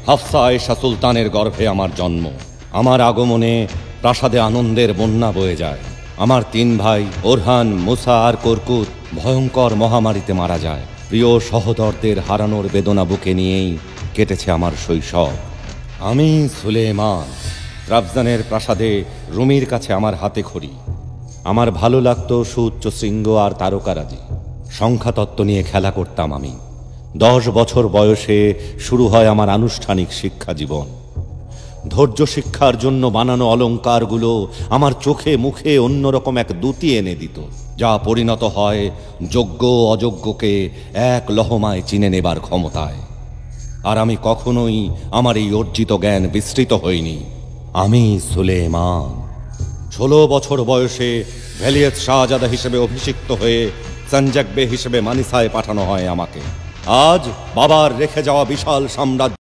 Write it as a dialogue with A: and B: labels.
A: হাফসা আয়েশা সুলতানের গর্ভে আমার জন্ম। আমার আগমনে প্রাসাদে আনন্দের বন্যা বয়ে যায়। আমার 3 ভাই ওরহান, মুসা আর কর্কুত ভয়ঙ্কর মহামারীতে মারা যায়। প্রিয় সহোদরদের হারানোর বেদনা বুকে নিয়েই কেটেছে আমার শৈশব। আমি সুলেমান, ট্রাবজানের প্রাসাদে রুমির কাছে আমার হাতে খড়ি। আমার ভালো লাগতো সুউচ্চ শৃঙ্গ আর তারকারাজি। সংখ্যাতত্ত্ব নিয়ে খেলা করতাম আমি। 10 বছর বয়সে শুরু হয় আমার আনুষ্ঠানিক শিক্ষা জীবন। ধৈর্য শিক্ষার জন্য বানানো অলঙ্কারগুলো আমার চোখে মুখে অন্যরকম এক দ্যুতি এনে দিত, যা পরিণত হয় যোগ্য অযোগ্যকে এক লহমায় চিনে নেবার ক্ষমতায়। আর আমি কখনোই আমার এই অর্জিত জ্ঞান বিস্তৃত হইনি। আমি সুলেমান। 16 বছর বয়সে ভ্যালিয়েত শাহজাদা হিসেবে অভিষিক্ত হয়ে সঞ্জক বে হিসেবে মানিসায় পাঠানো হয় আমাকে। আজ বাবার রেখে যাওয়া বিশাল সাম্রাজ্য